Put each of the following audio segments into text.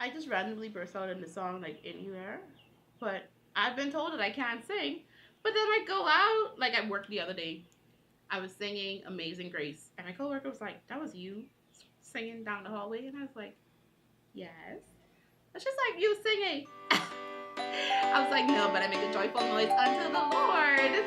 I just randomly burst out in the song like anywhere, but I've been told that I can't sing. But then I go out, like at work the other day, I was singing Amazing Grace, and my coworker was like, "That was you singing down the hallway," and I was like, "Yes." It's just like you singing. I was like, "No, but I make a joyful noise unto the Lord."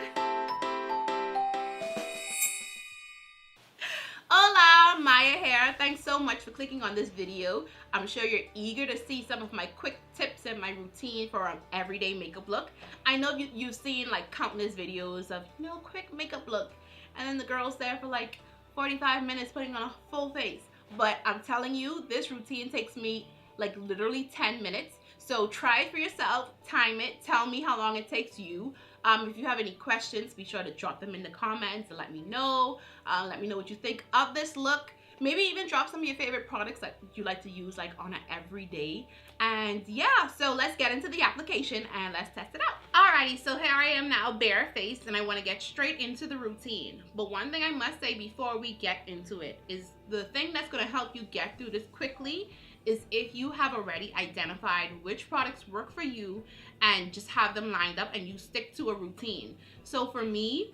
Hola, Maya here. Thanks so much for clicking on this video. I'm sure you're eager to see some of my quick tips and my routine for an everyday makeup look. I know you've seen like countless videos of, quick makeup look. And then the girl's there for like 45 minutes putting on a full face. But I'm telling you, this routine takes me like literally 10 minutes. So try it for yourself, time it, tell me how long it takes you. If you have any questions, be sure to drop them in the comments and let me know. Let me know what you think of this look. Maybe even drop some of your favorite products that you like to use like on an everyday. And yeah, so let's get into the application and let's test it out. Alrighty, so here I am now barefaced and I want to get straight into the routine. But one thing I must say before we get into it is the thing that's going to help you get through this quickly is if you have already identified which products work for you and just have them lined up and you stick to a routine. So for me,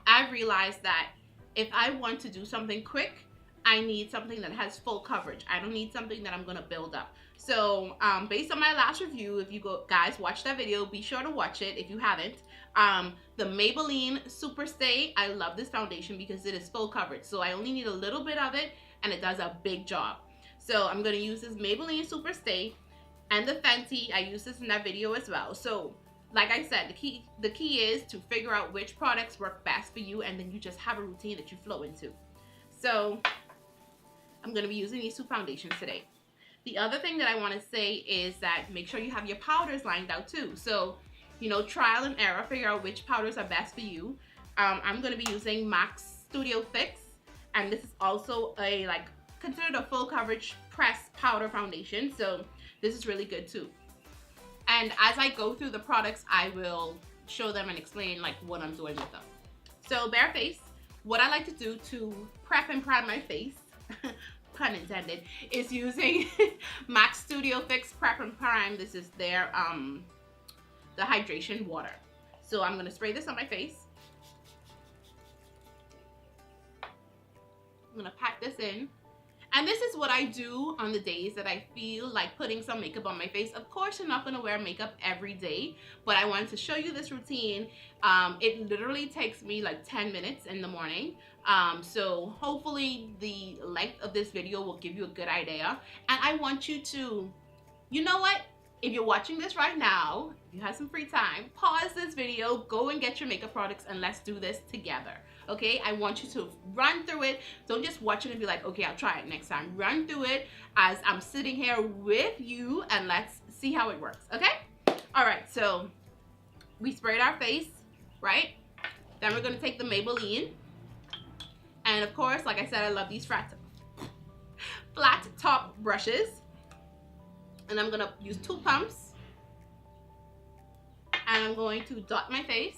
I've realized that if I want to do something quick, I need something that has full coverage. I don't need something that I'm gonna build up. So based on my last review, if you guys watch that video, be sure to watch it if you haven't. The Maybelline Super Stay, I love this foundation because it is full coverage. So I only need a little bit of it and it does a big job. So I'm gonna use this Maybelline Super Stay and the Fenty. I used this in that video as well. So like I said, the key is to figure out which products work best for you, and then you just have a routine that you flow into. So I'm going to be using these two foundations today. The other thing that I want to say is that make sure you have your powders lined out too. So, trial and error, figure out which powders are best for you. I'm going to be using MAC Studio Fix, and this is also considered a full coverage pressed powder foundation. So this is really good too. And as I go through the products, I will show them and explain like what I'm doing with them. So bare face, what I like to do to prep and prime my face, pun intended, is using MAC Studio Fix Prep and Prime. This is their the hydration water. So I'm gonna spray this on my face. I'm gonna pack this in. And this is what I do on the days that I feel like putting some makeup on my face. Of course, you're not going to wear makeup every day, but I wanted to show you this routine. It literally takes me like 10 minutes in the morning. So hopefully the length of this video will give you a good idea. And I want you to, you know what? If you're watching this right now, if you have some free time, pause this video, go and get your makeup products, and let's do this together. Okay, I want you to run through it. Don't just watch it and be like, okay, I'll try it next time. Run through it as I'm sitting here with you and let's see how it works, okay? All right, so we sprayed our face, right? Then we're gonna take the Maybelline. And of course, like I said, I love these flat top brushes. And I'm gonna use 2 pumps. And I'm going to dot my face.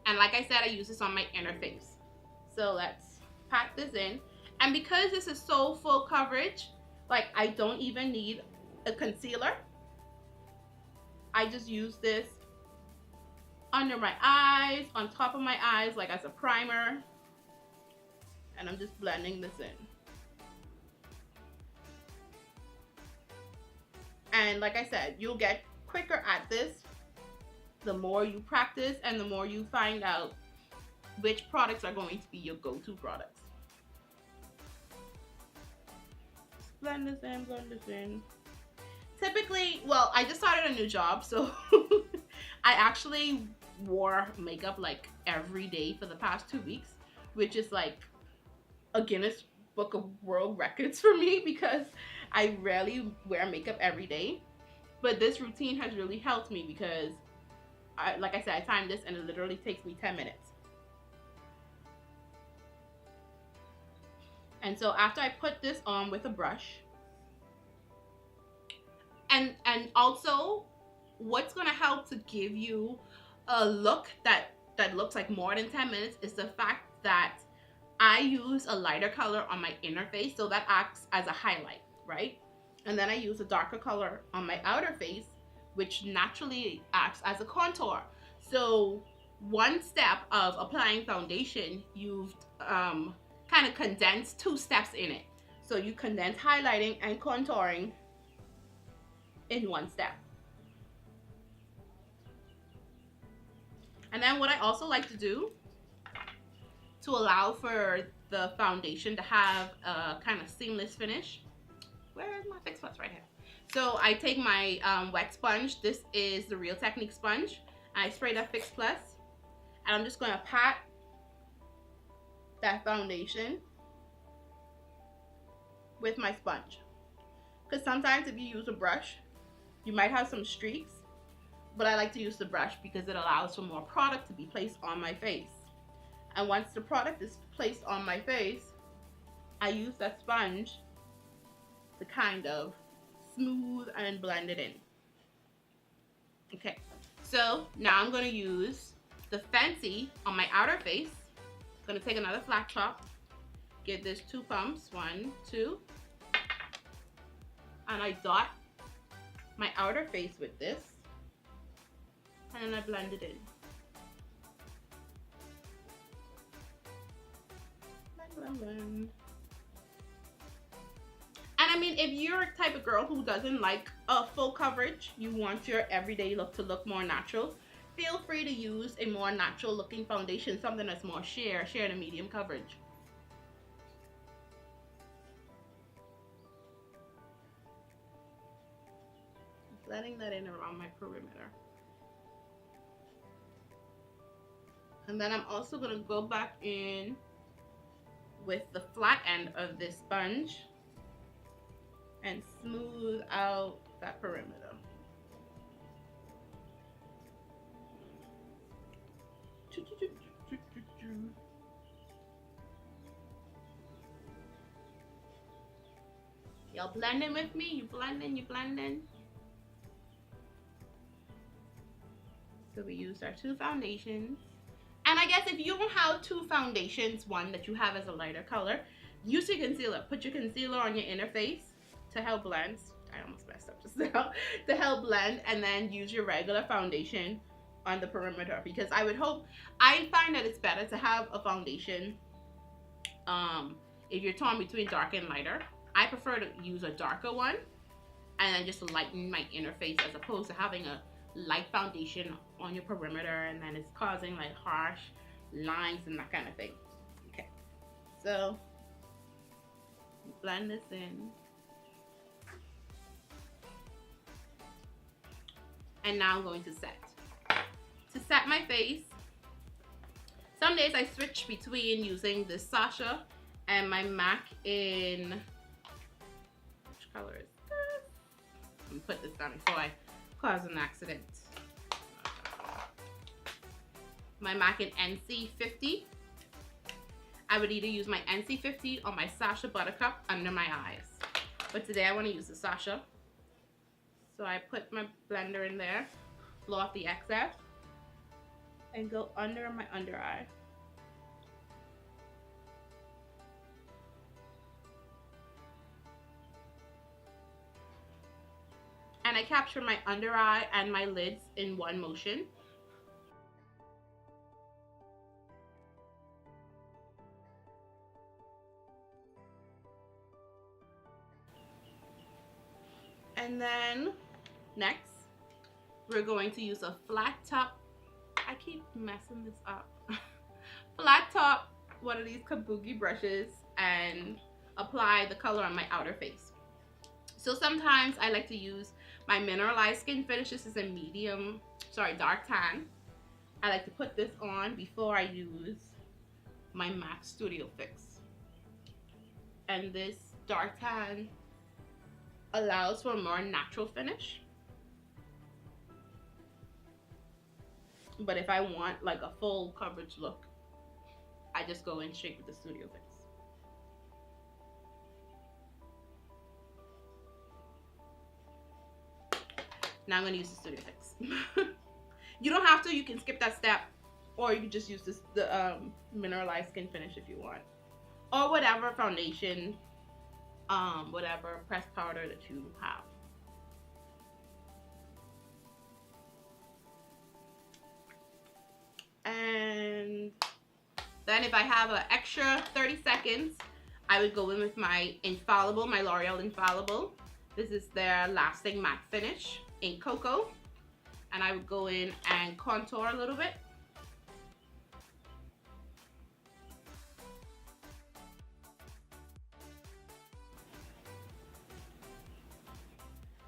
And like I said, I use this on my inner face. So let's pack this in. And because this is so full coverage, like I don't even need a concealer. I just use this under my eyes, on top of my eyes, like as a primer. And I'm just blending this in. And like I said, you'll get quicker at this the more you practice and the more you find out which products are going to be your go-to products. Blend this in, blend this in. Typically, well, I just started a new job, so I actually wore makeup like every day for the past 2 weeks, which is like a Guinness Book of World Records for me because I rarely wear makeup every day. But this routine has really helped me because like I said, I timed this and it literally takes me 10 minutes. And so after I put this on with a brush, and also what's going to help to give you a look that looks like more than 10 minutes is the fact that I use a lighter color on my inner face, so that acts as a highlight, right? And then I use a darker color on my outer face, which naturally acts as a contour. So one step of applying foundation, you've kind of condensed 2 steps in it. So you condense highlighting and contouring in 1 step. And then what I also like to do to allow for the foundation to have a kind of seamless finish. Where is my Fix Plus? Right here. So I take my wet sponge. This is the Real Technique sponge. I spray that Fix Plus, and I'm just going to pat that foundation with my sponge. Because sometimes if you use a brush, you might have some streaks, but I like to use the brush because it allows for more product to be placed on my face. And once the product is placed on my face, I use that sponge to kind of smooth and blend it in. Okay, so now I'm going to use the Fenty on my outer face. I'm going to take another flat top, give this 2 pumps, 1, 2, and I dot my outer face with this, and then I blend it in. And I mean, if you're a type of girl who doesn't like a full coverage, you want your everyday look to look more natural, feel free to use a more natural looking foundation, something that's more sheer to medium coverage. Blending that in around my perimeter. And then I'm also going to go back in with the flat end of this sponge and smooth out that perimeter. Y'all blending with me? You blending? So we used our 2 foundations. And I guess if you don't have 2 foundations, one that you have as a lighter color, use your concealer. Put your concealer on your inner face to help blend. I almost messed up just now. To help blend, and then use your regular foundation on the perimeter. Because I find that it's better to have a foundation if you're torn between dark and lighter. I prefer to use a darker one and then just lighten my inner face, as opposed to having a light foundation on your perimeter and then it's causing like harsh lines and that kind of thing. Okay, so blend this in, and now I'm going to set my face. Some days I switch between using the Sacha and my MAC in, which color is this? I'm gonna put this down before I cause an accident. My MAC in NC50. I would either use my NC50 or my Sacha Buttercup under my eyes, but today I want to use the Sacha. So I put my blender in there, blow off the excess, and go under my under eye. And I capture my under eye and my lids in one motion. And then next, we're going to use a flat top. I keep messing this up. Flat top, one of these kabuki brushes, and apply the color on my outer face. So sometimes I like to use my Mineralized Skin Finish. This is a dark tan. I like to put this on before I use my MAC Studio Fix. And this dark tan allows for a more natural finish. But if I want like a full coverage look, I just go in straight with the Studio Fix. Now I'm going to use the Studio Fix. You don't have to, you can skip that step, or you can just use the Mineralized Skin Finish if you want. or whatever foundation, whatever pressed powder that you have. And then if I have an extra 30 seconds, I would go in with my Infallible, my L'Oreal Infallible. This is their Lasting Matte Finish in Cocoa. And I would go in and contour a little bit.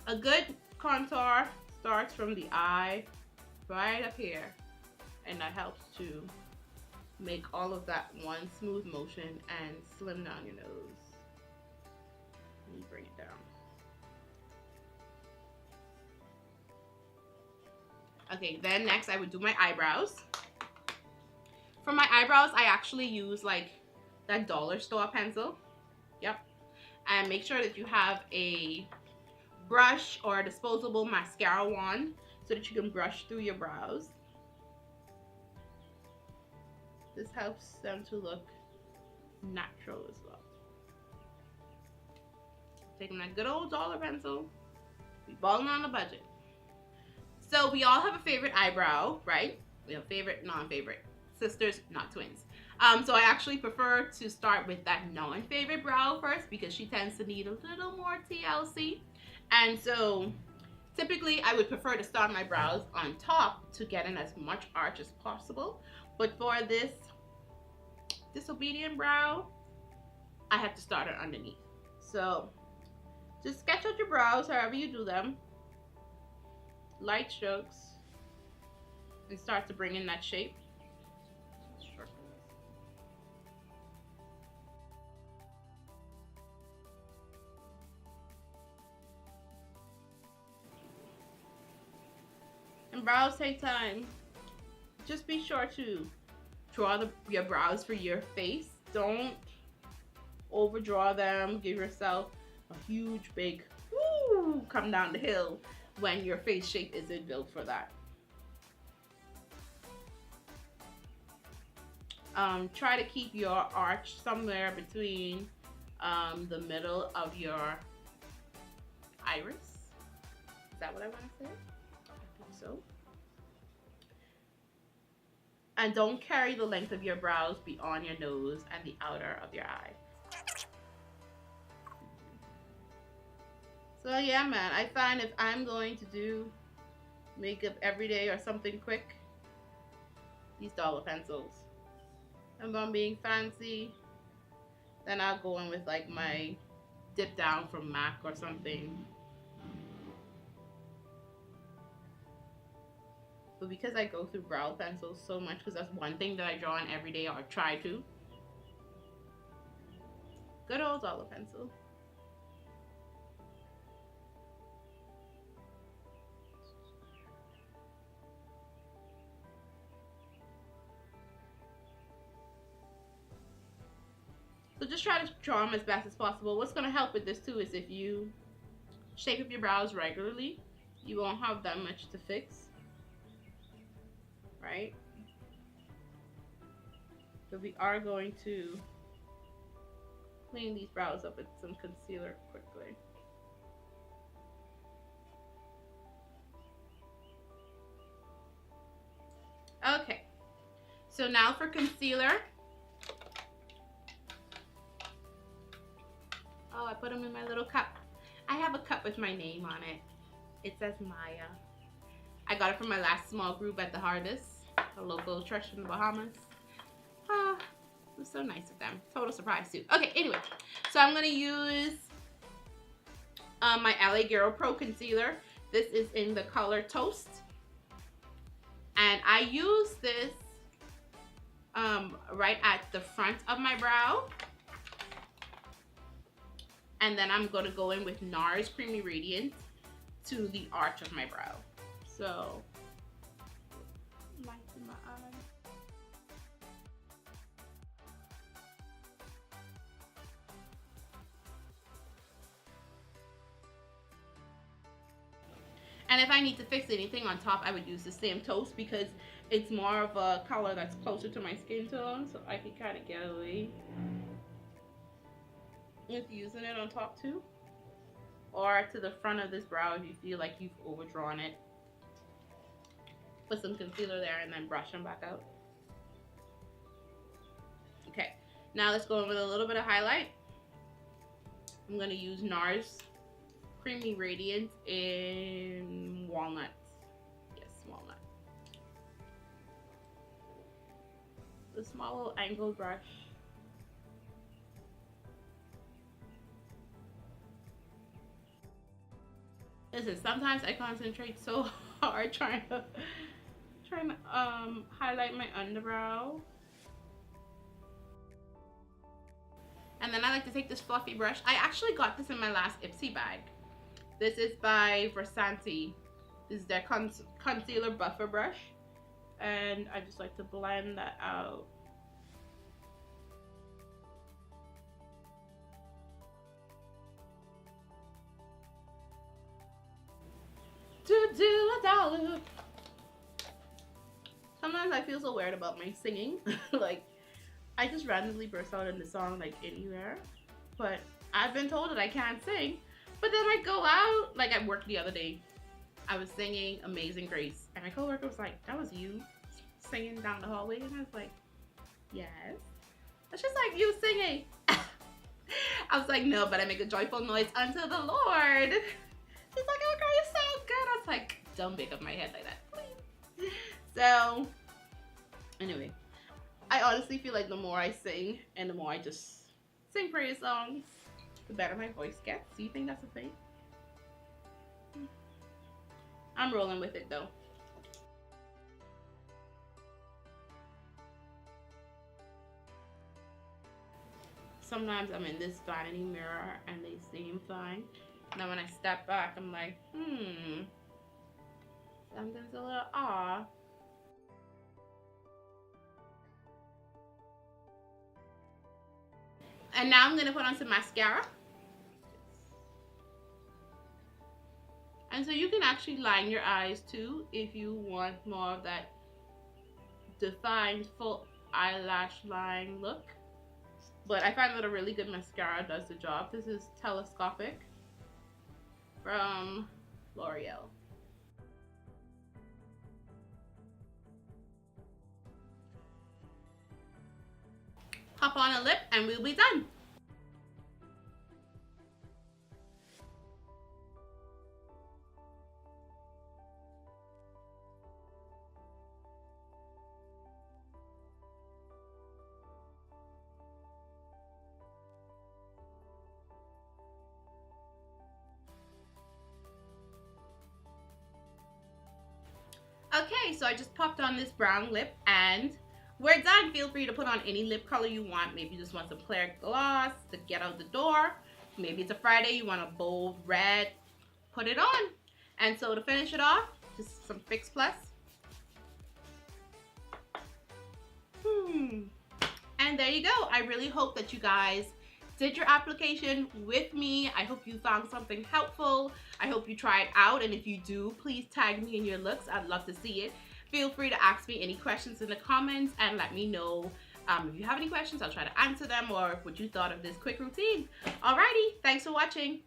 A good contour starts from the eye right up here, and that helps to make all of that one smooth motion and slim down your nose. Let me bring it down. Okay, then next I would do my eyebrows. For my eyebrows, I actually use like that dollar store pencil. Yep. And make sure that you have a brush or a disposable mascara wand so that you can brush through your brows. This helps them to look natural as well. Taking that good old dollar pencil, we balling on a budget. So we all have a favorite eyebrow, right? We have favorite, non-favorite. Sisters, not twins. So I actually prefer to start with that non-favorite brow first because she tends to need a little more TLC. And so typically I would prefer to start my brows on top to get in as much arch as possible. But for this disobedient brow, I have to start it underneath. So just sketch out your brows however you do them. Light strokes. And start to bring in that shape. And brows take time. Just be sure to draw your brows for your face. Don't overdraw them. Give yourself a huge big woo, come down the hill when your face shape isn't built for that. Try to keep your arch somewhere between the middle of your iris. Is that what I want to say? I think so. And don't carry the length of your brows beyond your nose and the outer of your eye. So yeah, man, I find if I'm going to do makeup every day or something quick, these dollar pencils. If I'm being fancy, then I'll go in with like my dip down from MAC or something. But because I go through brow pencils so much, because that's one thing that I draw on every day or try to. Good old dollar pencil. So just try to draw them as best as possible. What's going to help with this too is if you shape up your brows regularly, you won't have that much to fix. Right? But we are going to clean these brows up with some concealer quickly. Okay, so now for concealer. Oh, I put them in my little cup. I have a cup with my name on it. It says Maya. I got it from my last small group at the Harvest, a local church in the Bahamas. Ah, it was so nice of them. Total surprise too. Okay, anyway, so I'm gonna use my LA Girl Pro Concealer. This is in the color Toast. And I use this right at the front of my brow. And then I'm gonna go in with NARS Creamy Radiance to the arch of my brow. So, light in my eye. And if I need to fix anything on top, I would use the same Toast because it's more of a color that's closer to my skin tone, so I can kind of get away with using it on top too, or to the front of this brow if you feel like you've overdrawn it. Put some concealer there and then brush them back out. Okay, now let's go in with a little bit of highlight. I'm gonna use NARS Creamy Radiance in Walnut. Yes, walnut. The small little angled brush. Listen, sometimes I concentrate so hard trying to highlight my underbrow. And then I like to take this fluffy brush. I actually got this in my last Ipsy bag. This is by Versanti. This is their concealer buffer brush. And I just like to blend that out. Sometimes I feel so weird about my singing. Like, I just randomly burst out in the song like anywhere. But I've been told that I can't sing. But then I go out, like at work the other day, I was singing Amazing Grace. And my coworker was like, that was you singing down the hallway? And I was like, yes. It's just like you singing. I was like, no, but I make a joyful noise unto the Lord. She's like, oh girl, you sound good. I was like, don't make up my head like that, please. So, anyway, I honestly feel like the more I sing and the more I just sing praise songs, the better my voice gets. Do you think that's a thing? I'm rolling with it though. Sometimes I'm in this vanity mirror and they seem fine. Now when I step back, I'm like, something's a little off. And now I'm gonna put on some mascara. And so you can actually line your eyes too if you want more of that defined full eyelash line look. But I find that a really good mascara does the job. This is Telescopic from L'Oreal. Pop on a lip and we'll be done. Okay, so I just popped on this brown lip and we're done. Feel free to put on any lip color you want. Maybe you just want some clear gloss to get out the door. Maybe it's a Friday, you want a bold red, put it on. And so to finish it off, just some Fix Plus. And there you go. I really hope that you guys did your application with me. I hope you found something helpful. I hope you try it out, and if you do, please tag me in your looks. I'd love to see it. Feel free to ask me any questions in the comments and let me know if you have any questions. I'll try to answer them, or what you thought of this quick routine. Alrighty, thanks for watching.